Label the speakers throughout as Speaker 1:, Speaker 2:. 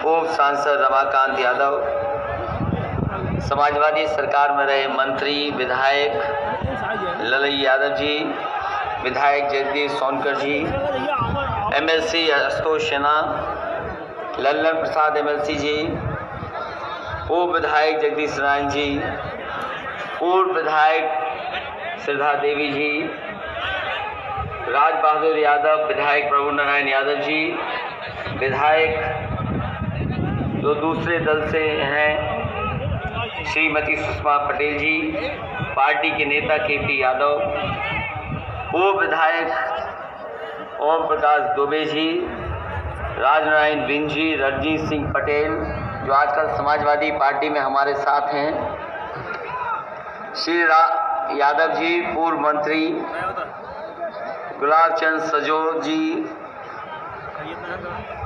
Speaker 1: पूर्व सांसद रमाकांत यादव, समाजवादी सरकार में रहे मंत्री विधायक ललई यादव जी, विधायक जगदीश सोनकर जी, एमएलसी आशुतोष सिन्हा, लल्लन प्रसाद एमएलसी जी, पूर्व विधायक जगदीश नारायण जी, पूर्व विधायक श्रद्धा देवी जी, राज बहादुर यादव, विधायक प्रभु नारायण यादव जी, विधायक जो दूसरे दल से हैं श्रीमती सुषमा पटेल जी, पार्टी के नेता केपी यादव, पूर्व विधायक ओम प्रकाश दुबे जी, राजनारायण बिंद जी, रणजीत सिंह पटेल जो आजकल समाजवादी पार्टी में हमारे साथ हैं, श्री यादव जी, पूर्व मंत्री गुलाब चंद सजोर जी,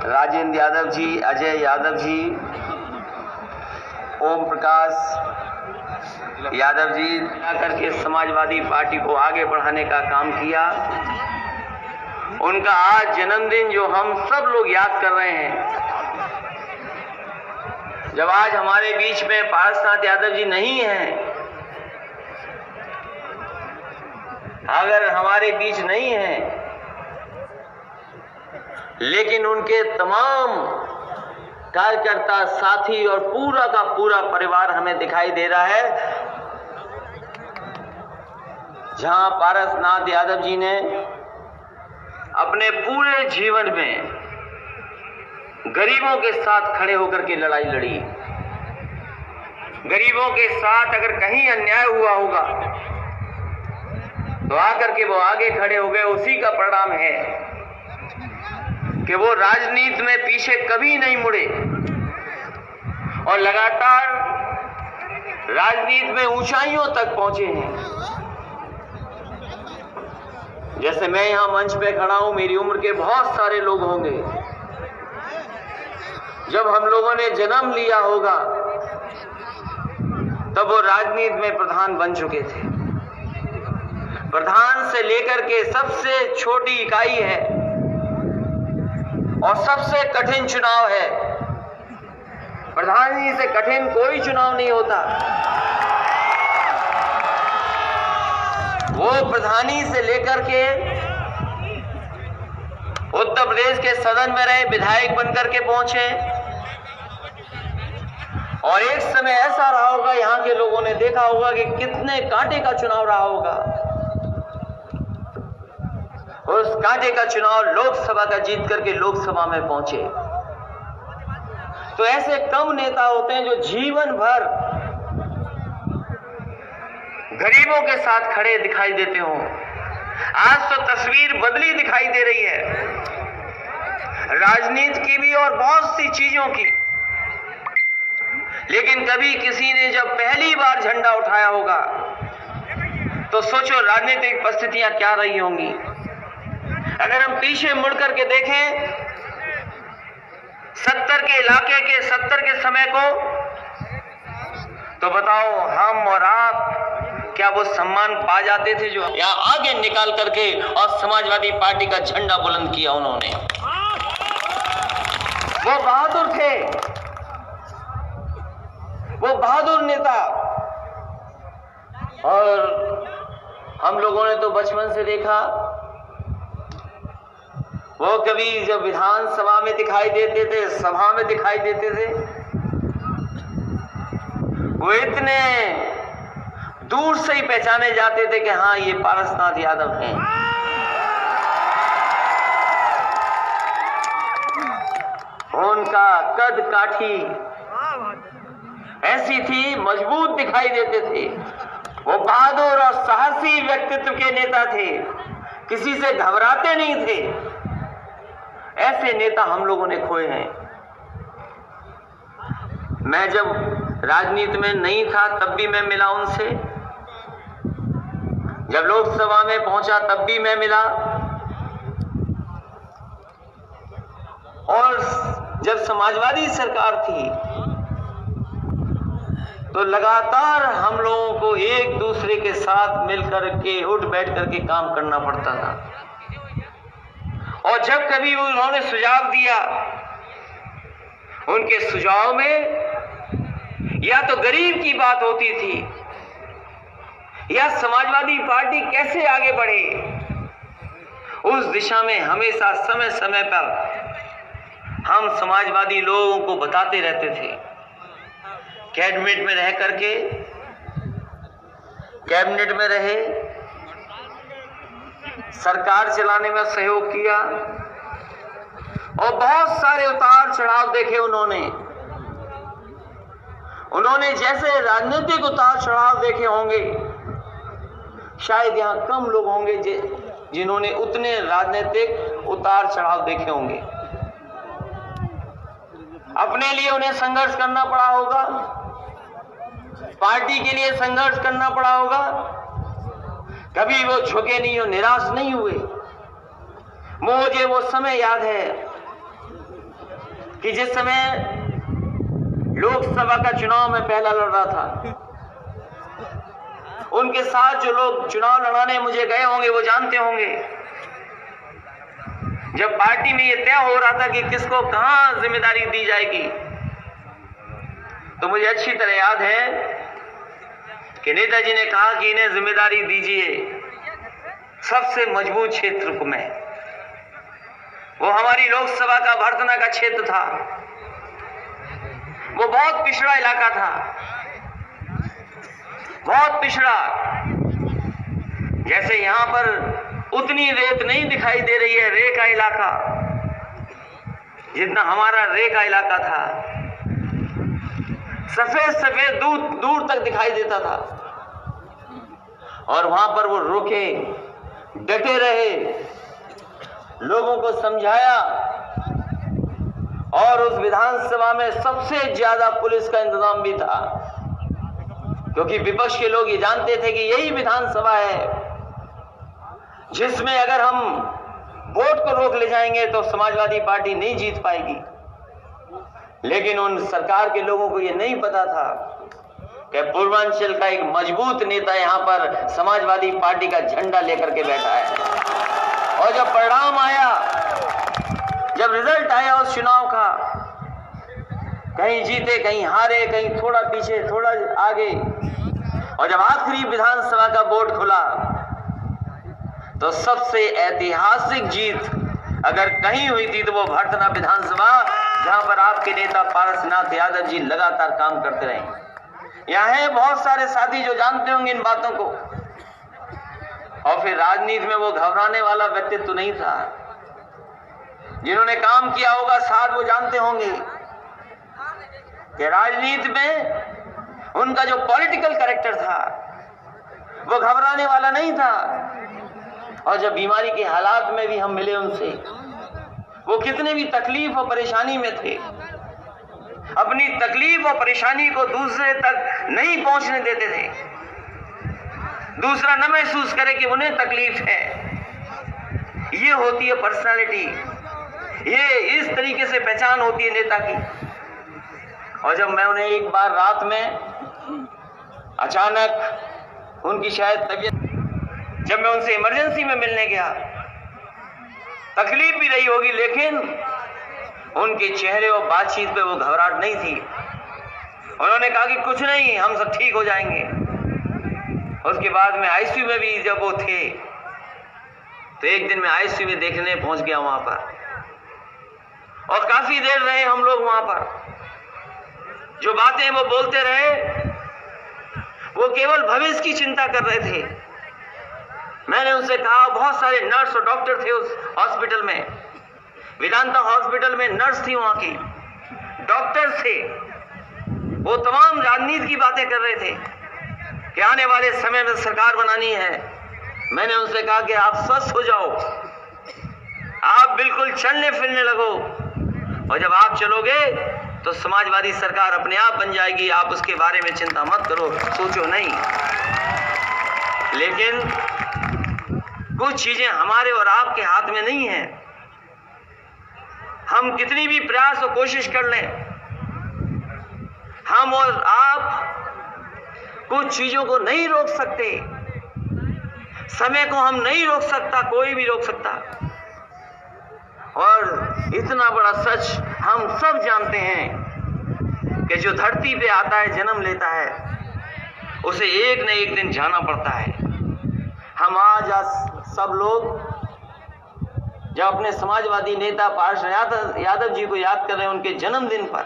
Speaker 1: राजेंद्र यादव जी, अजय यादव जी, ओम प्रकाश यादव जी करके समाजवादी पार्टी को आगे बढ़ाने का काम किया। उनका आज जन्मदिन जो हम सब लोग याद कर रहे हैं, जब आज हमारे बीच में पारसनाथ यादव जी नहीं हैं, अगर हमारे बीच नहीं हैं, लेकिन उनके तमाम कार्यकर्ता साथी और पूरा का पूरा परिवार हमें दिखाई दे रहा है। जहां पारसनाथ यादव जी ने अपने पूरे जीवन में गरीबों के साथ खड़े होकर के लड़ाई लड़ी, गरीबों के साथ अगर कहीं अन्याय हुआ होगा तो आकर के वो आगे खड़े हो गए। उसी का परिणाम है कि वो राजनीति में पीछे कभी नहीं मुड़े और लगातार राजनीति में ऊंचाइयों तक पहुंचे हैं। जैसे मैं यहां मंच पे खड़ा हूं, मेरी उम्र के बहुत सारे लोग होंगे, जब हम लोगों ने जन्म लिया होगा तब वो राजनीति में प्रधान बन चुके थे। प्रधान से लेकर के सबसे छोटी इकाई है और सबसे कठिन चुनाव है। प्रधान जी से कठिन कोई चुनाव नहीं होता। वो प्रधानी से लेकर के उत्तर प्रदेश के सदन में रहे, विधायक बनकर के पहुंचे और एक समय ऐसा रहा होगा, यहां के लोगों ने देखा होगा कि कितने कांटे का चुनाव रहा होगा। उस कांटे का चुनाव लोकसभा का जीत करके लोकसभा में पहुंचे। तो ऐसे कम नेता होते हैं जो जीवन भर गरीबों के साथ खड़े दिखाई देते हो। आज तो तस्वीर बदली दिखाई दे रही है, राजनीति की भी और बहुत सी चीजों की। लेकिन कभी किसी ने जब पहली बार झंडा उठाया होगा तो सोचो राजनीतिक परिस्थितियां क्या रही होंगी। अगर हम पीछे मुड़ करके देखें 70 के इलाके के 70 के समय को, तो बताओ हम और आप क्या वो सम्मान पा जाते थे जो यहाँ आगे निकाल करके और समाजवादी पार्टी का झंडा बुलंद किया उन्होंने। वो बहादुर थे, वो बहादुर नेता। और हम लोगों ने तो बचपन से देखा, वो कभी जब विधानसभा में दिखाई देते थे, सभा में दिखाई देते थे, वो इतने दूर से ही पहचाने जाते थे कि हाँ ये पारसनाथ यादव हैं। उनका कद काठी ऐसी थी, मजबूत दिखाई देते थे। वो बहादुर और साहसी व्यक्तित्व के नेता थे, किसी से घबराते नहीं थे। ऐसे नेता हम लोगों ने खोए हैं। मैं जब राजनीति में नहीं था तब भी मैं मिला उनसे, जब लोकसभा में पहुंचा तब भी मैं मिला, और जब समाजवादी सरकार थी तो लगातार हम लोगों को एक दूसरे के साथ मिलकर के उठ बैठ करके काम करना पड़ता था। और जब कभी उन्होंने सुझाव दिया, उनके सुझाव में या तो गरीब की बात होती थी या समाजवादी पार्टी कैसे आगे बढ़े, उस दिशा में हमेशा समय समय पर हम समाजवादी लोगों को बताते रहते थे। कैबिनेट में रह करके, कैबिनेट में रहे, सरकार चलाने में सहयोग किया और बहुत सारे उतार चढ़ाव देखे उन्होंने जैसे राजनीतिक उतार चढ़ाव देखे होंगे, शायद यहां कम लोग होंगे जिन्होंने उतने राजनीतिक उतार चढ़ाव देखे होंगे। अपने लिए उन्हें संघर्ष करना पड़ा होगा, पार्टी के लिए संघर्ष करना पड़ा होगा, कभी वो झुके नहीं और निराश नहीं हुए। मुझे वो समय याद है कि जिस समय लोकसभा का चुनाव में पहला लड़ रहा था, उनके साथ जो लोग चुनाव लड़ाने मुझे गए होंगे वो जानते होंगे, जब पार्टी में ये तय हो रहा था कि किसको कहां जिम्मेदारी दी जाएगी, तो मुझे अच्छी तरह याद है कि नेताजी ने कहा कि इन्हें जिम्मेदारी दीजिए सबसे मजबूत क्षेत्र में। वो हमारी लोकसभा का भरतना का क्षेत्र था, वो बहुत पिछड़ा इलाका था, बहुत पिछड़ा। जैसे यहां पर उतनी रेत नहीं दिखाई दे रही है, रे का इलाका, जितना हमारा रे का इलाका था, सफेद सफेद दूर तक दिखाई देता था। और वहां पर वो रुके, डटे रहे, लोगों को समझाया। और उस विधानसभा में सबसे ज्यादा पुलिस का इंतजाम भी था, क्योंकि विपक्ष के लोग ये जानते थे कि यही विधानसभा है जिसमें अगर हम वोट को रोक ले जाएंगे तो समाजवादी पार्टी नहीं जीत पाएगी। लेकिन उन सरकार के लोगों को ये नहीं पता था कि पूर्वांचल का एक मजबूत नेता यहां पर समाजवादी पार्टी का झंडा लेकर के बैठा है। और जब परिणाम आया, जब रिजल्ट आया उस चुनाव का, कहीं जीते, कहीं हारे, कहीं थोड़ा पीछे, थोड़ा आगे, और जब आखिरी विधानसभा का वोट खुला तो सबसे ऐतिहासिक जीत अगर कहीं हुई थी तो वो भरतना विधानसभा, जहां पर आपके नेता पारसनाथ यादव जी लगातार काम करते रहे। यहाँ है बहुत सारे साथी जो जानते होंगे इन बातों को। और फिर राजनीति में वो घबराने वाला व्यक्तित्व तो नहीं था। जिन्होंने काम किया होगा साथ वो जानते होंगे कि राजनीति में उनका जो पॉलिटिकल कैरेक्टर था वो घबराने वाला नहीं था। और जब बीमारी के हालात में भी हम मिले उनसे, वो कितने भी तकलीफ और परेशानी में थे, अपनी तकलीफ और परेशानी को दूसरे तक नहीं पहुंचने देते थे, दूसरा न महसूस करे कि उन्हें तकलीफ है। ये होती है पर्सनालिटी, ये इस तरीके से पहचान होती है नेता की। और जब मैं उन्हें एक बार रात में अचानक उनकी शायद तबीयत, जब मैं उनसे इमरजेंसी में मिलने गया, तकलीफ भी रही होगी लेकिन उनके चेहरे और बातचीत पे वो घबराहट नहीं थी। उन्होंने कहा कि कुछ नहीं, हम सब ठीक हो जाएंगे। उसके बाद में आईसीयू में भी जब वो थे तो एक दिन मैं आईसीयू में देखने पहुंच गया वहां पर, और काफी देर रहे हम लोग वहां पर। जो बातें वो बोलते रहे वो केवल भविष्य की चिंता कर रहे थे। मैंने उनसे कहा, बहुत सारे नर्स और डॉक्टर थे उस हॉस्पिटल में, वेदांता हॉस्पिटल में नर्स थी, वहां की डॉक्टर्स थे। वो तमाम राजनीति की बातें कर रहे थे कि आने वाले समय में सरकार बनानी है। मैंने उनसे कहा कि आप स्वस्थ हो जाओ, आप बिल्कुल चलने फिरने लगो, और जब आप चलोगे तो समाजवादी सरकार अपने आप बन जाएगी, आप उसके बारे में चिंता मत करो, सोचो नहीं। लेकिन कुछ चीजें हमारे और आपके हाथ में नहीं है। हम कितनी भी प्रयास और कोशिश कर लें, हम और आप कुछ चीजों को नहीं रोक सकते। समय को हम नहीं रोक सकता, कोई भी रोक सकता। और इतना बड़ा सच हम सब जानते हैं कि जो धरती पे आता है, जन्म लेता है, उसे एक न एक दिन जाना पड़ता है। हम आज सब लोग जब अपने समाजवादी नेता पार्षद यादव जी को याद कर रहे हैं उनके जन्मदिन पर,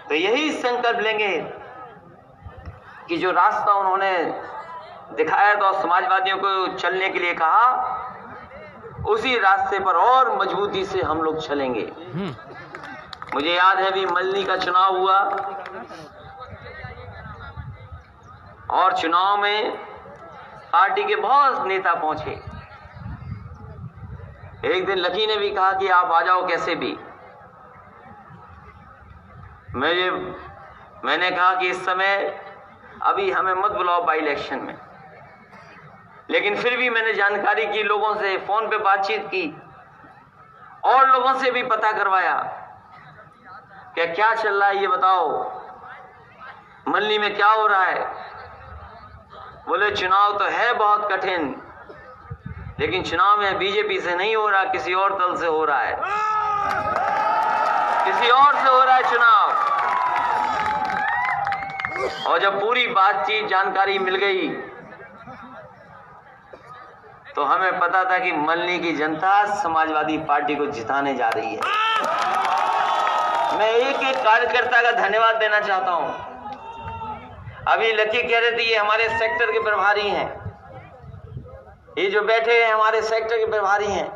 Speaker 1: तो यही संकल्प लेंगे कि जो रास्ता उन्होंने दिखाया था और समाजवादियों को चलने के लिए कहा, उसी रास्ते पर और मजबूती से हम लोग चलेंगे। मुझे याद है अभी मल्हनी का चुनाव हुआ और चुनाव में पार्टी के बहुत नेता पहुंचे। एक दिन लकी ने भी कहा कि आप आ जाओ कैसे भी। मैंने कहा कि इस समय अभी हमें मत बुलाओ बाई इलेक्शन में, लेकिन फिर भी मैंने जानकारी की, लोगों से फोन पे बातचीत की और लोगों से भी पता करवाया कि क्या चल रहा है, ये बताओ मल्हनी में क्या हो रहा है। बोले चुनाव तो है बहुत कठिन, लेकिन चुनाव में बीजेपी से नहीं हो रहा, किसी और दल से हो रहा है, किसी और से हो रहा है चुनाव। और जब पूरी बातचीत जानकारी मिल गई तो हमें पता था कि मल्हनी की जनता समाजवादी पार्टी को जिताने जा रही है। मैं एक एक कार्यकर्ता का धन्यवाद देना चाहता हूं। अभी लकी कह रहे थे ये हमारे सेक्टर के प्रभारी हैं, ये जो बैठे हैं हमारे सेक्टर के प्रभारी हैं,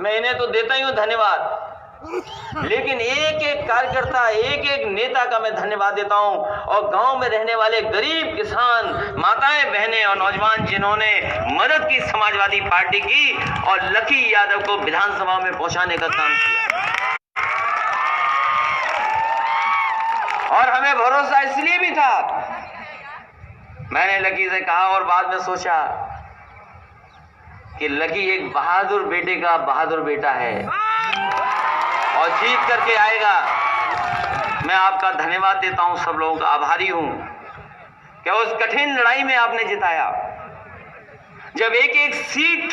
Speaker 1: मैं इन्हें तो देता ही हूं धन्यवाद, लेकिन एक एक कार्यकर्ता, एक एक नेता का मैं धन्यवाद देता हूं। और गांव में रहने वाले गरीब किसान, माताएं, बहनें और नौजवान जिन्होंने मदद की समाजवादी पार्टी की और लकी यादव को विधानसभा में पहुंचाने का काम किया। और हमें भरोसा इसलिए भी था, मैंने लकी से कहा और बाद में सोचा कि लकी एक बहादुर बेटे का बहादुर बेटा है और जीत करके आएगा। मैं आपका धन्यवाद देता हूं, सब लोगों का आभारी हूं कि उस कठिन लड़ाई में आपने जिताया। जब एक एक seat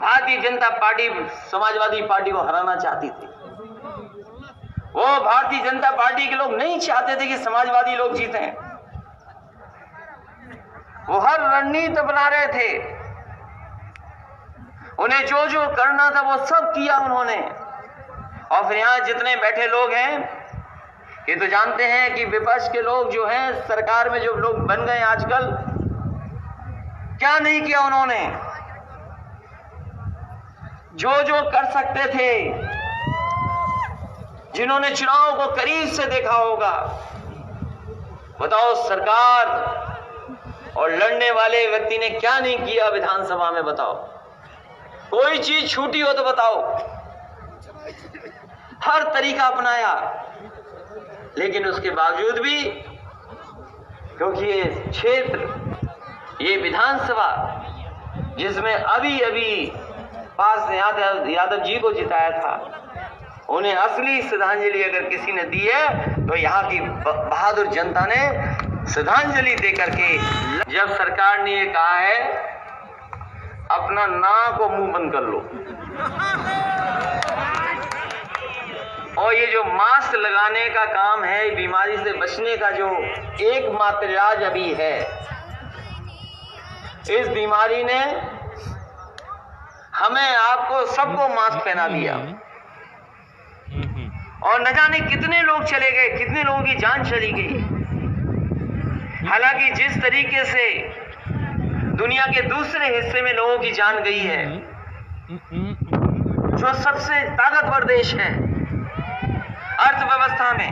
Speaker 1: Bharatiya Janata party Samajwadi party को हराना चाहती थी, वो भारतीय जनता पार्टी के लोग नहीं चाहते थे कि समाजवादी लोग जीते। वो हर रणनीति बना रहे थे, उन्हें जो जो करना था वो सब किया उन्होंने। और फिर यहां जितने बैठे लोग हैं ये तो जानते हैं कि विपक्ष के लोग जो हैं, सरकार में जो लोग बन गए आजकल, क्या नहीं किया उन्होंने। जो जो कर सकते थे, जिन्होंने चुनाव को करीब से देखा होगा, बताओ सरकार और लड़ने वाले व्यक्ति ने क्या नहीं किया विधानसभा में। बताओ कोई चीज छूटी हो तो बताओ। हर तरीका अपनाया, लेकिन उसके बावजूद भी, क्योंकि ये क्षेत्र, ये विधानसभा जिसमें अभी अभी पार्षद यादव जी को जिताया था, उन्हें असली श्रद्धांजलि अगर किसी ने दी है तो यहाँ की बहादुर जनता ने श्रद्धांजलि देकर के। जब सरकार ने ये कहा है अपना नाक और मुंह बंद कर लो, और ये जो मास्क लगाने का काम है, बीमारी से बचने का जो एकमात्र इलाज अभी है, इस बीमारी ने हमें आपको सबको मास्क पहना दिया और न जाने कितने लोग चले गए, कितने लोगों की जान चली गई। हालांकि जिस तरीके से दुनिया के दूसरे हिस्से में लोगों की जान गई है, जो सबसे ताकतवर देश है अर्थव्यवस्था में,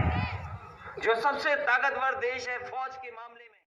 Speaker 1: जो सबसे ताकतवर देश है फौज के मामले